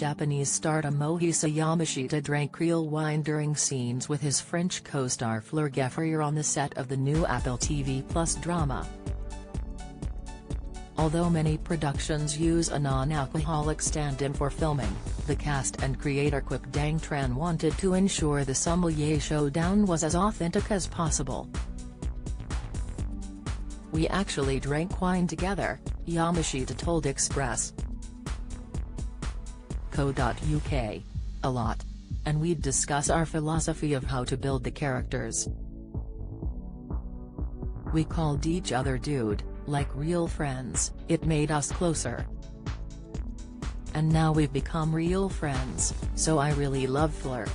Japanese star Tomohisa Yamashita drank real wine during scenes with his French co-star Fleur Geffrier on the set of the new Apple TV Plus drama. Although many productions use a non-alcoholic stand-in for filming, the cast and creator Kwak Dang Tran wanted to ensure the sommelier showdown was as authentic as possible. "We actually drank wine together," Yamashita told Express.co.uk. "A lot. And we'd discuss our philosophy of how to build the characters. We called each other dude, like real friends. It made us closer. And now we've become real friends, so I really love Fleur."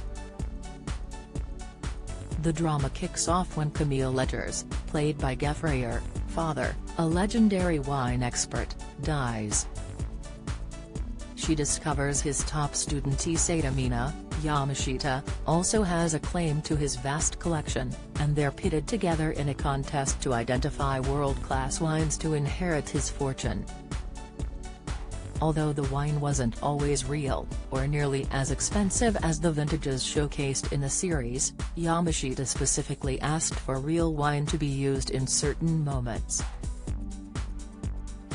The drama kicks off when Camille Legers, played by Geffrier, father, a legendary wine expert, dies. She discovers his top student Isatamina, Yamashita, also has a claim to his vast collection, and they're pitted together in a contest to identify world-class wines to inherit his fortune. Although the wine wasn't always real, or nearly as expensive as the vintages showcased in the series, Yamashita specifically asked for real wine to be used in certain moments.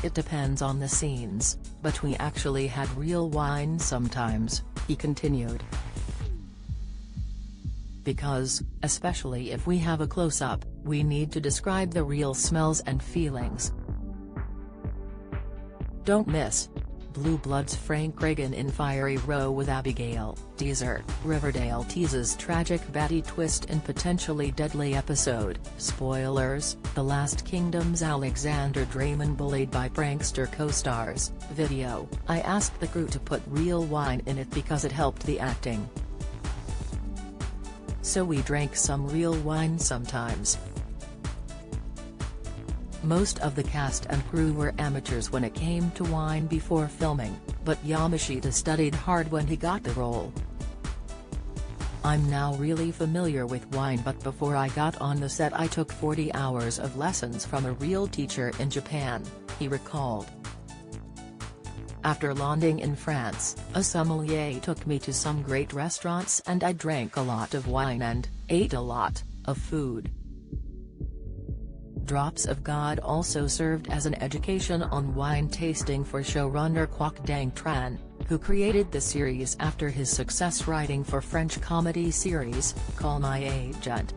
"It depends on the scenes, but we actually had real wine sometimes," he continued. "Because, especially if we have a close-up, we need to describe the real smells and feelings." Don't miss Blue Bloods Frank Reagan in Fiery Row with Abigail. Teaser: Riverdale teases tragic Betty twist in potentially deadly episode. Spoilers: The Last Kingdom's Alexander Draymond bullied by prankster co-stars. Video: I asked the crew to put real wine in it because it helped the acting. So we drank some real wine sometimes. Most of the cast and crew were amateurs when it came to wine before filming, but Yamashita studied hard when he got the role. "I'm now really familiar with wine, but before I got on the set I took 40 hours of lessons from a real teacher in Japan," he recalled. "After landing in France, a sommelier took me to some great restaurants and I drank a lot of wine and ate a lot of food." Drops of God also served as an education on wine tasting for showrunner Kwak Dang Tran, who created the series after his success writing for French comedy series, Call My Agent.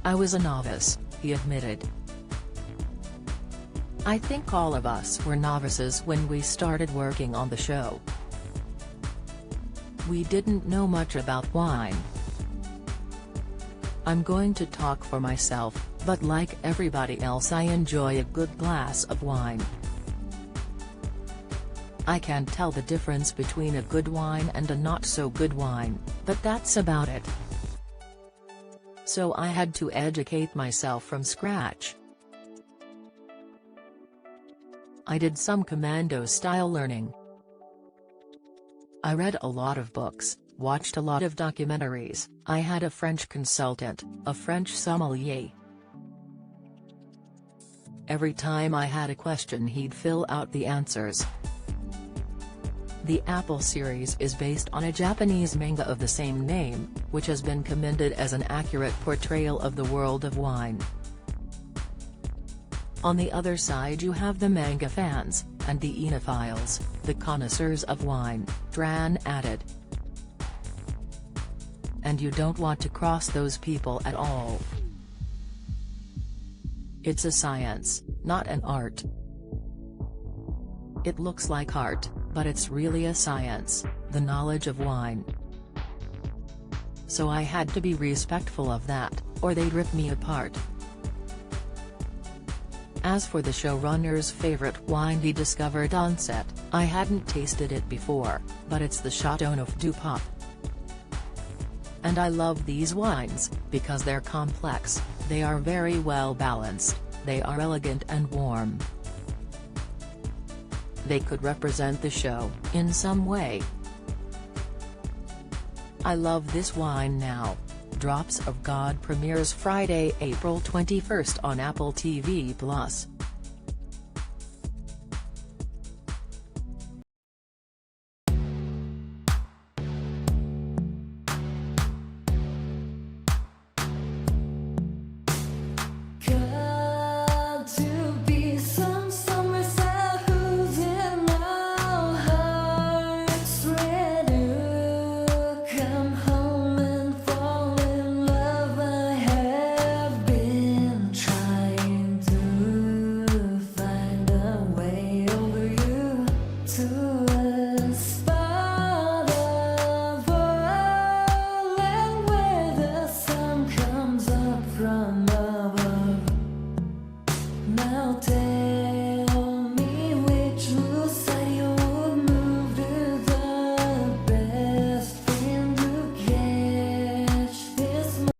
"I was a novice," he admitted. "I think all of us were novices when we started working on the show. We didn't know much about wine. I'm going to talk for myself, but like everybody else I enjoy a good glass of wine. I can tell the difference between a good wine and a not-so-good wine, but that's about it. So I had to educate myself from scratch. I did some commando-style learning. I read a lot of books, watched a lot of documentaries. I had a French consultant, a French sommelier. Every time I had a question he'd fill out the answers." The Apple series is based on a Japanese manga of the same name, which has been commended as an accurate portrayal of the world of wine. On the other side you have the manga fans, and the enophiles, the connoisseurs of wine, Tran added. And you don't want to cross those people at all. It's a science, not an art. It looks like art, but it's really a science, the knowledge of wine. So I had to be respectful of that, or they'd rip me apart. As for the showrunner's favorite wine he discovered on set, I hadn't tasted it before, but it's the Chateauneuf du Pape. And I love these wines, because they're complex, they are very well balanced, they are elegant and warm. They could represent the show, in some way. I love this wine now. Drops of God premieres Friday, April 21st on Apple TV+. 'Cause